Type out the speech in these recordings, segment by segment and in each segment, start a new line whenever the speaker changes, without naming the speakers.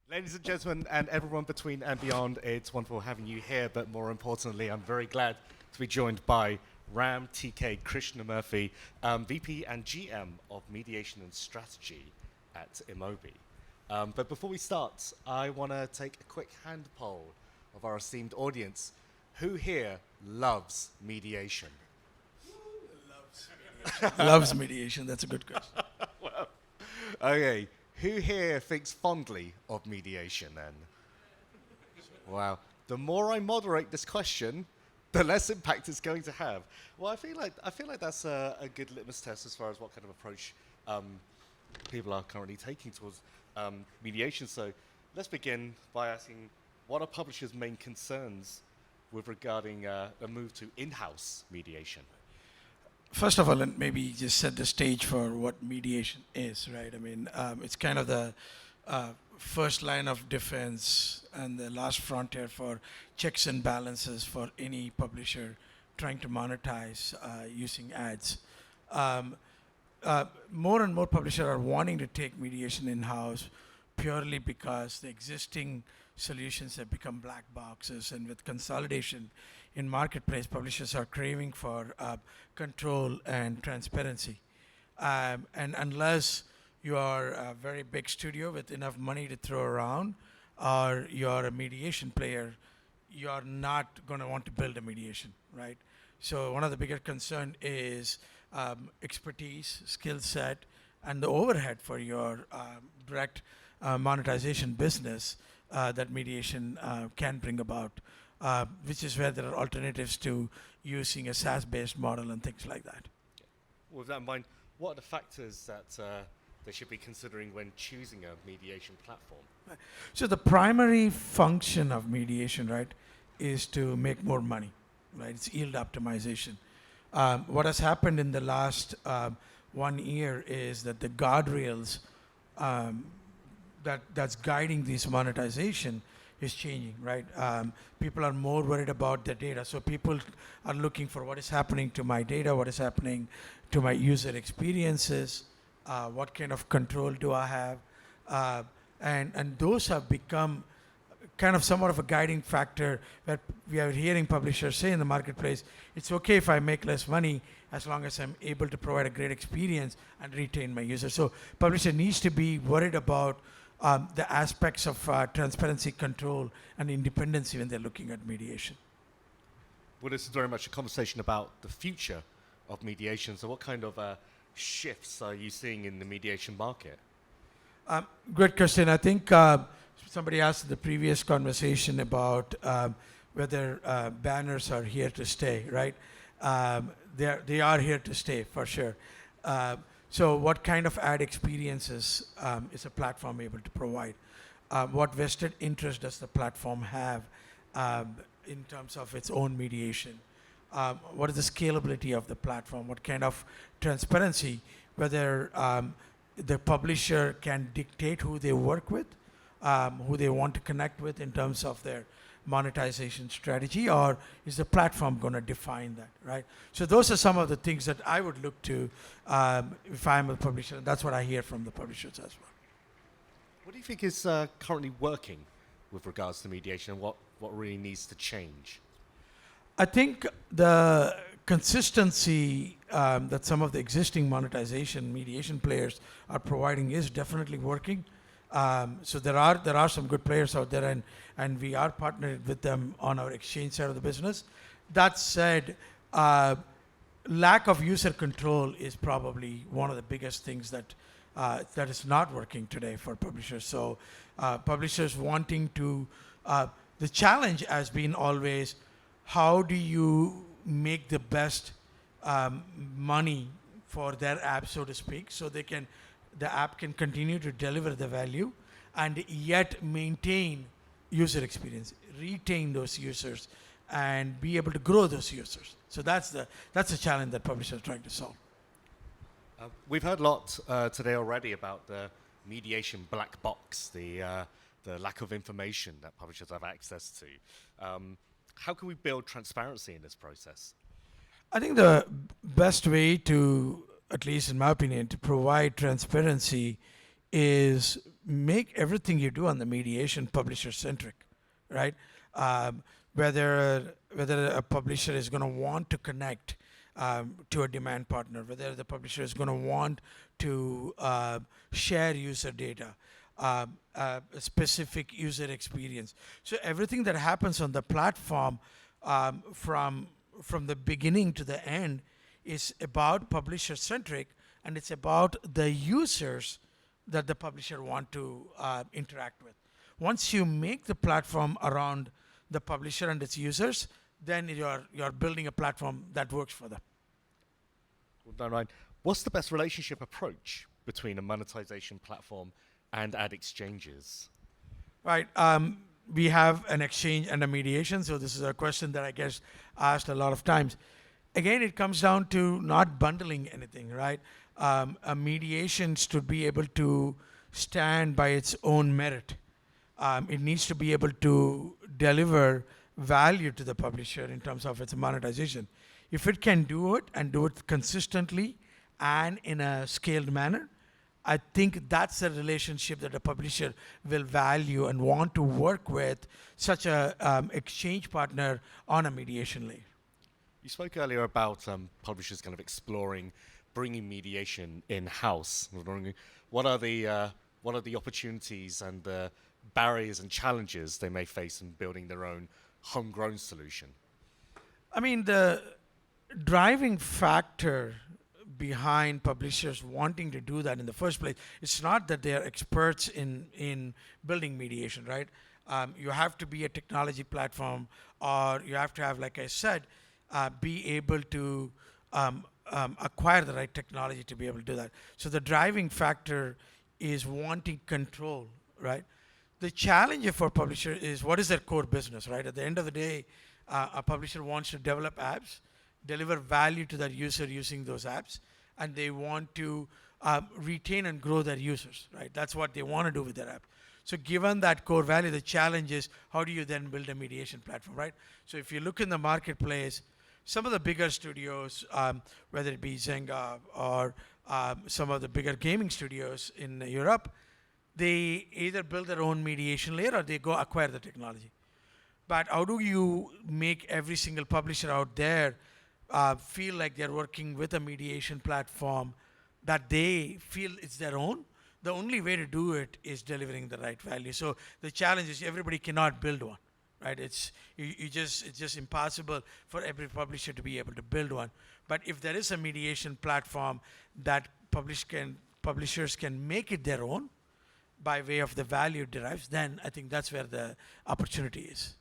Ladies and gentlemen, and everyone between and beyond, it's wonderful having you here, but more importantly, I'm very glad to be joined by Ram TK Krishnamurthy, VP and GM of Mediation and Strategy at InMobi. But before we start, I want to take a quick hand poll of our esteemed audience. Who here loves mediation?
Loves mediation. That's a good question.
Okay, who here thinks fondly of mediation then? Wow. The more I moderate this question, the less impact it's going to have. Well, I feel like that's a good litmus test as far as what kind of approach people are currently taking towards mediation. So let's begin by asking, what are publishers' main concerns with regarding a move to in-house mediation?
First of all, and maybe just set the stage for what mediation is, right? I mean, it's kind of the first line of defense and the last frontier for checks and balances for any publisher trying to monetize using ads. More and more publishers are wanting to take mediation in-house purely because the existing solutions have become black boxes, and with consolidation in marketplace, publishers are craving for control and transparency. And unless you are a very big studio with enough money to throw around, or you're a mediation player, you're not going to want to build a mediation, right? So one of the bigger concern is expertise, skill set, and the overhead for your direct monetization business that mediation can bring about, which is where there are alternatives to using a SaaS-based model and things like that.
With that in mind, what are the factors that they should be considering when choosing a mediation platform?
So the primary function of mediation, right, is to make more money, right? It's yield optimization. What has happened in the last 1 year is that the guardrails that's guiding this monetization is changing, right? People are more worried about their data. So people are looking for what is happening to my data, what is happening to my user experiences, what kind of control do I have? And those have become kind of somewhat of a guiding factor where we are hearing publishers say in the marketplace, it's okay if I make less money as long as I'm able to provide a great experience and retain my users. So publisher needs to be worried about the aspects of transparency, control, and independency when they're looking at mediation.
Well, this is very much a conversation about the future of mediation. So what kind of shifts are you seeing in the mediation market?
Great question. I think somebody asked in the previous conversation about whether banners are here to stay, right? They are here to stay, for sure. So what kind of ad experiences is a platform able to provide? What vested interest does the platform have in terms of its own mediation? What is the scalability of the platform? What kind of transparency, whether the publisher can dictate who they work with, who they want to connect with in terms of their monetization strategy, or is the platform going to define that, right? So those are some of the things that I would look to if I'm a publisher, and that's what I hear from the publishers as well.
What do you think is currently working with regards to mediation, and what really needs to change?
I think the consistency that some of the existing monetization mediation players are providing is definitely working. So there are some good players out there, and we are partnered with them on our exchange side of the business. That said, lack of user control is probably one of the biggest things that is not working today for publishers. So publishers wanting to, the challenge has been always, how do you make the best money for their app, so to speak, so the app can continue to deliver the value and yet maintain user experience, retain those users, and be able to grow those users. So that's the challenge that publishers are trying to solve.
We've heard a lot today already about the mediation black box, the lack of information that publishers have access to. How can we build transparency in this process?
I think the best way to, at least in my opinion, to provide transparency is make everything you do on the mediation publisher centric, right? Whether a publisher is going to want to connect to a demand partner, whether the publisher is going to want to share user data, a specific user experience. So everything that happens on the platform from the beginning to the end is about publisher centric, and it's about the users that the publisher want to interact with. Once you make the platform around the publisher and its users, then you're building a platform that works for them.
Well done, Ryan. What's the best relationship approach between a monetization platform and ad exchanges?
Right. We have an exchange and a mediation. So this is a question that I guess asked a lot of times. Again, it comes down to not bundling anything, right? A mediation should be able to stand by its own merit. It needs to be able to deliver value to the publisher in terms of its monetization. If it can do it and do it consistently and in a scaled manner, I think that's a relationship that a publisher will value and want to work with such a exchange partner on a mediation layer.
You spoke earlier about publishers kind of exploring bringing mediation in-house. I was wondering, what are the opportunities and the barriers and challenges they may face in building their own homegrown solution?
I mean, the driving factor behind publishers wanting to do that in the first place, it's not that they are experts in building mediation, right? You have to be a technology platform, or you have to have, like I said, be able to acquire the right technology to be able to do that. So the driving factor is wanting control, right? The challenge for a publisher is, what is their core business, right? At the end of the day, a publisher wants to develop apps, deliver value to that user using those apps, and they want to retain and grow their users, right? That's what they want to do with their app. So given that core value, the challenge is, how do you then build a mediation platform, right? So if you look in the marketplace, some of the bigger studios, whether it be Zynga or some of the bigger gaming studios in Europe, they either build their own mediation layer or they go acquire the technology. But how do you make every single publisher out there feel like they're working with a mediation platform that they feel it's their own? The only way to do it is delivering the right value. So the challenge is everybody cannot build one, right? It's just impossible for every publisher to be able to build one. But if there is a mediation platform that publishers can make it their own by way of the value it derives, then I think that's where the opportunity is.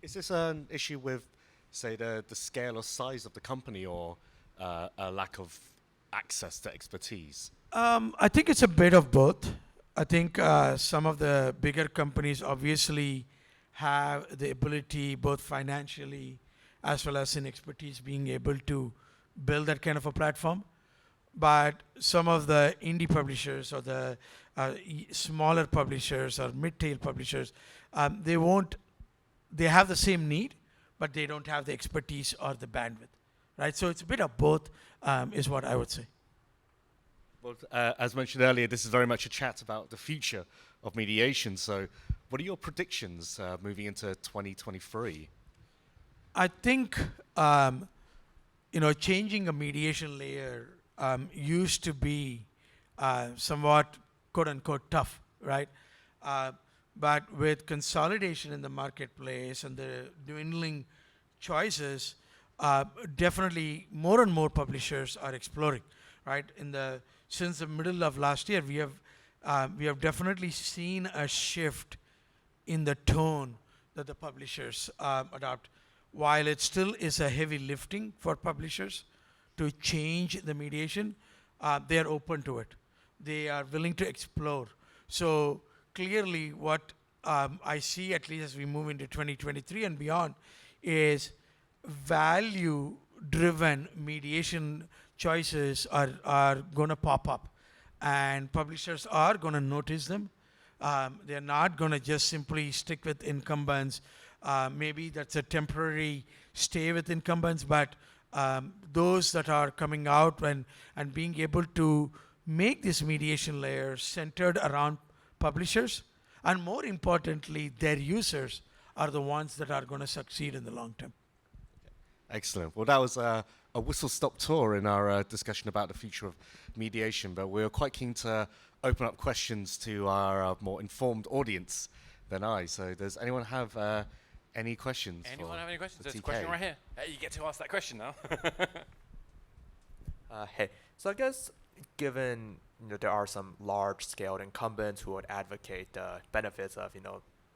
Is this an issue with, say, the scale or size of the company, or a lack of access to expertise?
I think it's a bit of both. I think some of the bigger companies obviously have the ability, both financially as well as in expertise, being able to build that kind of a platform. But some of the indie publishers or the smaller publishers or mid-tail publishers, they have the same need, but they don't have the expertise or the bandwidth, right? So it's a bit of both, is what I would say.
Well, as mentioned earlier, this is very much a chat about the future of mediation. So what are your predictions moving into 2023?
I think, changing a mediation layer used to be somewhat quote unquote tough, right? But with consolidation in the marketplace and the dwindling choices, definitely more and more publishers are exploring, right? Since the middle of last year, we have definitely seen a shift in the tone that the publishers adopt. While it still is a heavy lifting for publishers to change the mediation, they are open to it. They are willing to explore. So clearly what I see, at least as we move into 2023 and beyond, is value-driven mediation choices are going to pop up. And publishers are going to notice them. They're not going to just simply stick with incumbents. Maybe that's a temporary stay with incumbents, but those that are coming out and being able to make this mediation layer centered around publishers, and more importantly, their users are the ones that are going to succeed in the long term.
Excellent. Well, that was a whistle-stop tour in our discussion about the future of mediation, but we were quite keen to open up questions to our more informed audience than I. So does anyone have any questions?
Anyone have any questions?
for
There's a
TK?
question right here. Hey, you get to ask that question now.
Hey, so I guess given there are some large-scale incumbents who would advocate the benefits of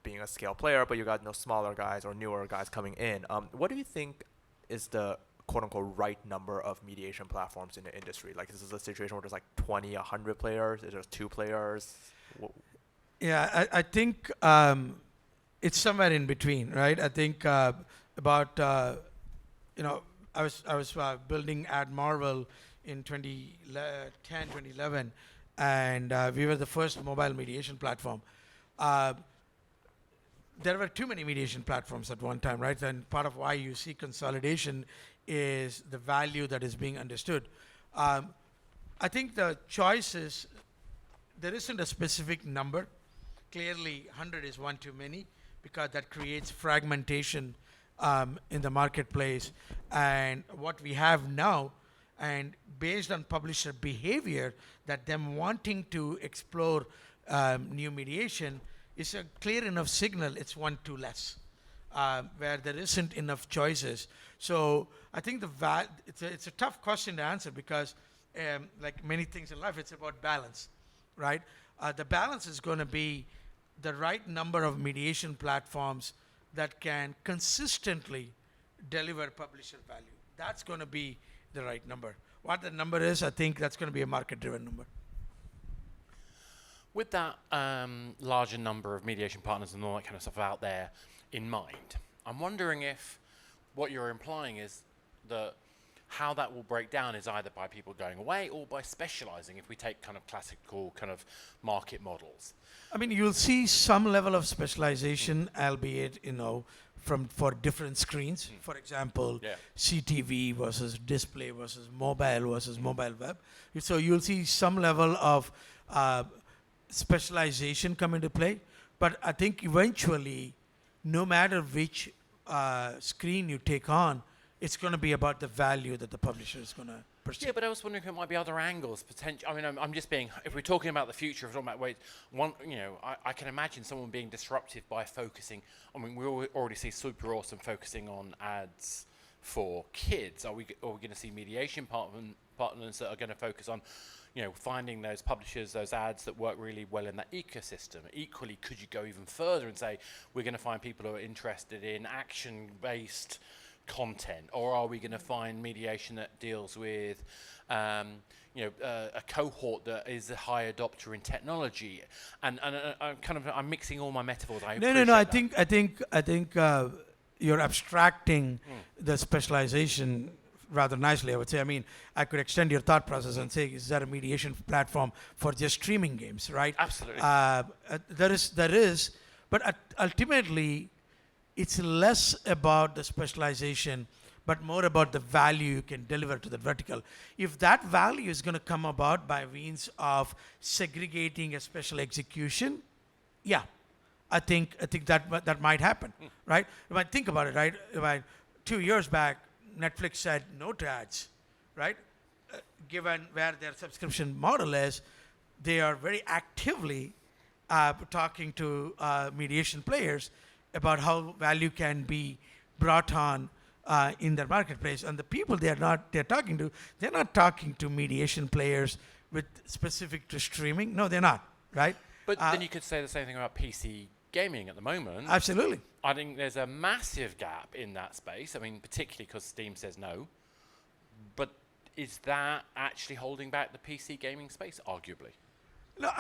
being a scale player, but you got smaller guys or newer guys coming in. What do you think is the quote-unquote right number of mediation platforms in the industry? Like, is this a situation where there's like 20, 100 players? Is there 2 players?
Yeah, I think it's somewhere in between, right? I think about I was building at Marvel in 2010, 2011, and we were the first mobile mediation platform. There were too many mediation platforms at one time, right? And part of why you see consolidation is the value that is being understood. I think the choice is, there isn't a specific number. Clearly, 100 is one too many because that creates fragmentation in the marketplace. And what we have now, and based on publisher behavior, that them wanting to explore new mediation, is a clear enough signal it's one too less, where there isn't enough choices. So I think it's a tough question to answer because, like many things in life, it's about balance, right? The balance is going to be the right number of mediation platforms that can consistently deliver publisher value. That's going to be the right number. What the number is, I think that's going to be a market-driven number.
With that larger number of mediation partners and all that kind of stuff out there in mind, I'm wondering if what you're implying is that how that will break down is either by people going away or by specializing, if we take kind of classical kind of market models.
I mean, you'll see some level of specialization, albeit, for different screens. For example, CTV versus display versus mobile web. So you'll see some level of specialization come into play. But I think eventually, no matter which screen you take on, it's going to be about the value that the publisher is going to pursue.
Yeah, but I was wondering if it might be other angles potential. I mean, I'm just being. If we're talking about the future, if we're talking about ways, I can imagine someone being disruptive by focusing. I mean, we already see super awesome focusing on ads for kids. Are we going to see mediation partners that are going to focus on, finding those publishers, those ads that work really well in that ecosystem? Equally, could you go even further and say we're going to find people who are interested in action-based content, or are we going to find mediation that deals with a cohort that is a high adopter in technology? And I'm mixing all my metaphors.
No. I think you're abstracting the specialization rather nicely, I would say. I mean, I could extend your thought process and say, is that a mediation platform for just streaming games, right?
Absolutely.
There is, but ultimately, it's less about the specialization, but more about the value you can deliver to the vertical. If that value is going to come about by means of segregating a special execution, yeah, I think that might happen, right? If I think about it, right? 2 years back, Netflix said no to ads, right? Given where their subscription model is, they are very actively talking to mediation players about how value can be brought on in their marketplace. And the people they're talking to, they're not talking to mediation players with specific to streaming. No, they're not, right?
But then you could say the same thing about PC gaming at the moment.
Absolutely.
I think there's a massive gap in that space. I mean, particularly because Steam says no. But is that actually holding back the PC gaming space, arguably?
No,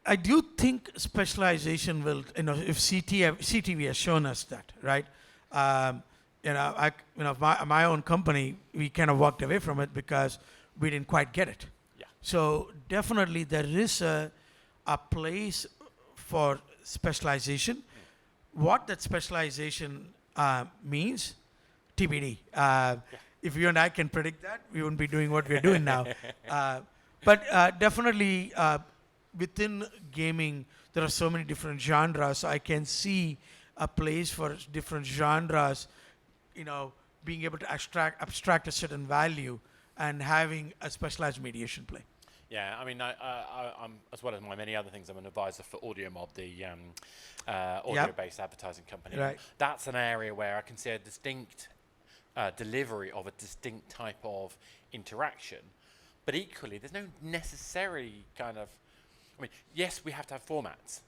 I do think specialization will, if CTV has shown us that, right? My own company, we kind of walked away from it because we didn't quite get it.
Yeah.
So definitely there is a place for specialization. What that specialization means, TBD. If you and I can predict that, we wouldn't be doing what we're doing now. But definitely, within gaming, there are so many different genres. I can see a place for different genres, being able to abstract a certain value and having a specialized mediation play.
Yeah, I mean, I'm, as well as my many other things, I'm an advisor for AudioMob, the audio-based advertising company.
Right.
That's an area where I can see a distinct delivery of a distinct type of interaction. But equally, there's no necessary kind of... I mean, yes, we have to have formats.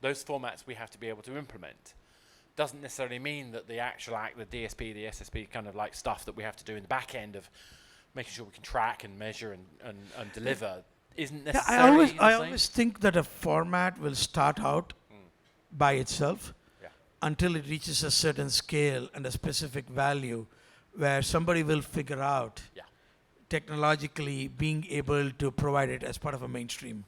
Those formats we have to be able to implement. Doesn't necessarily mean that the actual the DSP, the SSP kind of like stuff that we have to do in the back end of making sure we can track and measure and deliver isn't necessarily the
I
same.
always think that a format will start out by itself until it reaches a certain scale and a specific value where somebody will figure out technologically being able to provide it as part of a mainstream.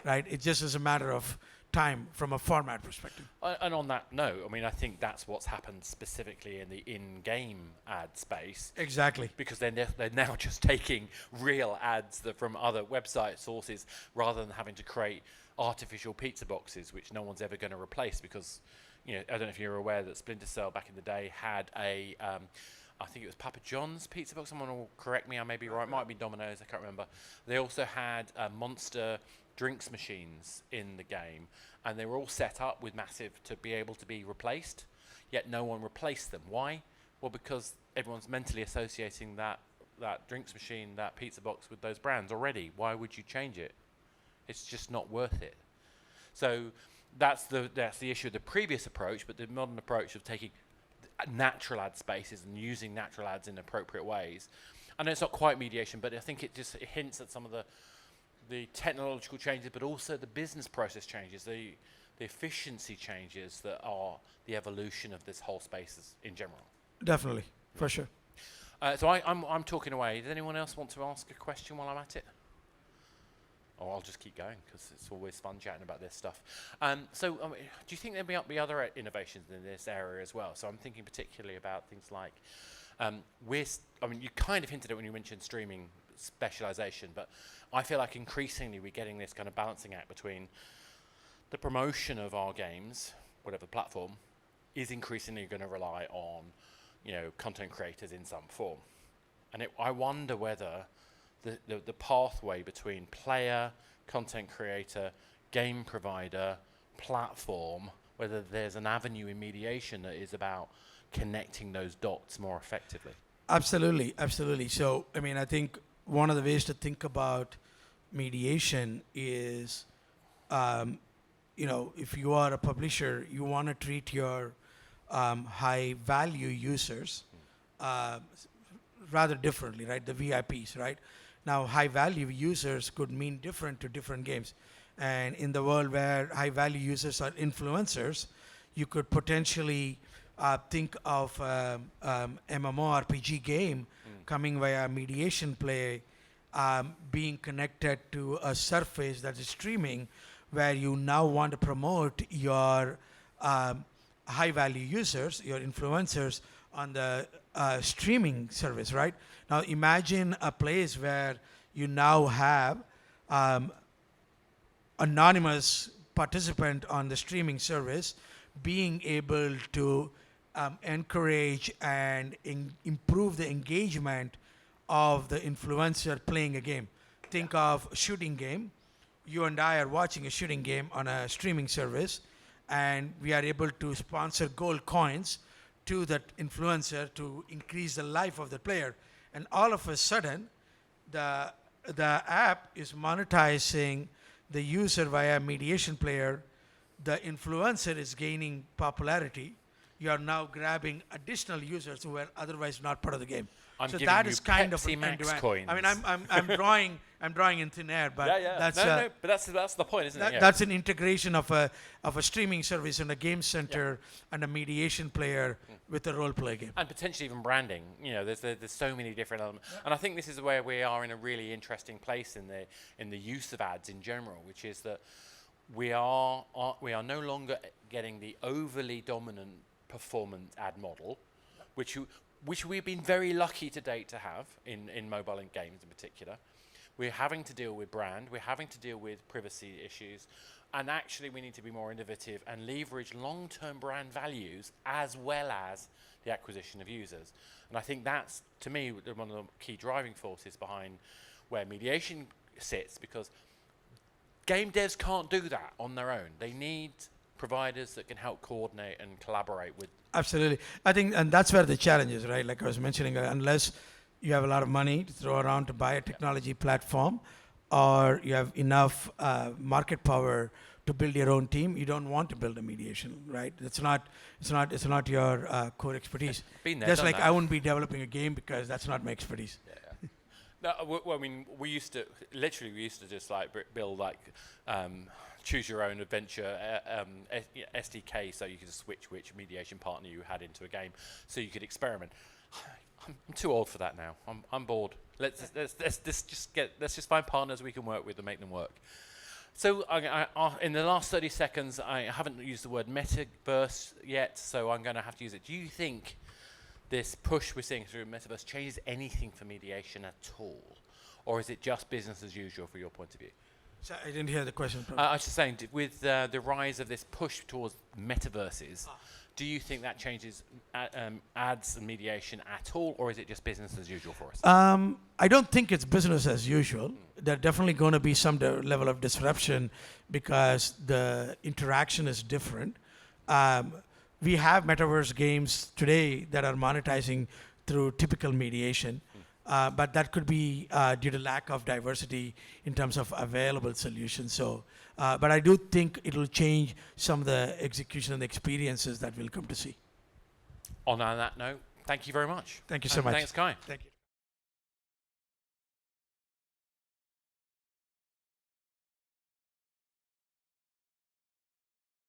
Right? It just is a matter of time from a format perspective.
And on that note, I mean, I think that's what's happened specifically in the in-game ad space.
Exactly.
Because they're now just taking real ads from other website sources rather than having to create artificial pizza boxes, which no one's ever going to replace. Because, I don't know if you're aware that Splinter Cell back in the day had a, I think it was Papa John's pizza box. Someone will correct me, I may be right. Might be Domino's, I can't remember. They also had Monster drinks machines in the game, and they were all set up with massive to be able to be replaced, yet no one replaced them. Why? Well, because everyone's mentally associating that drinks machine, that pizza box with those brands already. Why would you change it? It's just not worth it. So that's the issue of the previous approach, but the modern approach of taking natural ad spaces and using natural ads in appropriate ways. I know it's not quite mediation, but I think it hints at some of the technological changes, but also the business process changes, the efficiency changes that are the evolution of this whole space in general.
Definitely, for sure.
So I'm talking away. Does anyone else want to ask a question while I'm at it? Or I'll just keep going because it's always fun chatting about this stuff. So do you think there'll be other innovations in this area as well? So I'm thinking particularly about things like, you kind of hinted at when you mentioned streaming specialization, but I feel like increasingly we're getting this kind of balancing act between the promotion of our games, whatever platform, is increasingly going to rely on, content creators in some form. And I wonder whether the pathway between player, content creator, game provider, platform, whether there's an avenue in mediation that is about connecting those dots more effectively.
Absolutely, absolutely. So, I think one of the ways to think about mediation is, if you are a publisher, you want to treat your high-value users rather differently, right? The VIPs, right? Now, high-value users could mean different to different games. And in the world where high-value users are influencers, you could potentially think of MMORPG game coming via mediation play, being connected to a surface that is streaming, where you now want to promote your high-value users, your influencers on the streaming service, right? Now imagine a place where you now have anonymous participant on the streaming service being able to encourage and improve the engagement of the influencer playing a game. Think of a shooting game. You and I are watching a shooting game on a streaming service, and we are able to sponsor gold coins to that influencer to increase the life of the player. And all of a sudden, the app is monetizing the user via mediation player. The influencer is gaining popularity. You are now grabbing additional users who were otherwise not part of the game.
So
that is kind
Pepsi
of
Max
end-to-end.
coins.
I'm drawing in thin air, but
but that's the point, isn't it? Yeah.
That's an integration of a streaming service and a game center and a mediation player with a role play game.
And potentially even branding. There's so many different elements. And I think this is where we are in a really interesting place in the use of ads in general, which is that we are no longer getting the overly dominant performance ad model, which we've been very lucky to date to have in mobile and games in particular. we're having to deal with brand, we're having to deal with privacy issues, and actually we need to be more innovative and leverage long-term brand values as well as the acquisition of users. And I think that's, to me, one of the key driving forces behind where mediation sits, because game devs can't do that on their own. They need providers that can help coordinate and collaborate with.
Absolutely. I think, and that's where the challenge is, right? Like I was mentioning, unless you have a lot of money to throw around to buy a technology platform, or you have enough market power to build your own team, you don't want to build a mediation, right? It's not your core expertise.
Been there,
Just
done
like
that.
I wouldn't be developing a game because that's not my expertise.
No, well, I mean, we used to just like build like choose your own adventure SDK, so you could switch which mediation partner you had into a game, so you could experiment. I'm too old for that now. I'm bored. Let's just find partners we can work with and make them work. So in the last 30 seconds, I haven't used the word metaverse yet, so I'm going to have to use it. Do you think this push we're seeing through metaverse changes anything for mediation at all? Or is it just business as usual from your point of view?
So I didn't hear the question.
I was just saying, with the rise of this push towards metaverses, do you think that changes ads and mediation at all, or is it just business as usual for us?
I don't think it's business as usual. There's definitely going to be some level of disruption because the interaction is different. We have metaverse games today that are monetizing through typical mediation, but that could be due to lack of diversity in terms of available solutions. So, but I do think it will change some of the execution and the experiences that we'll come to see.
On that note, thank you very much.
Thank you so much.
Thanks, Khai.
Thank you.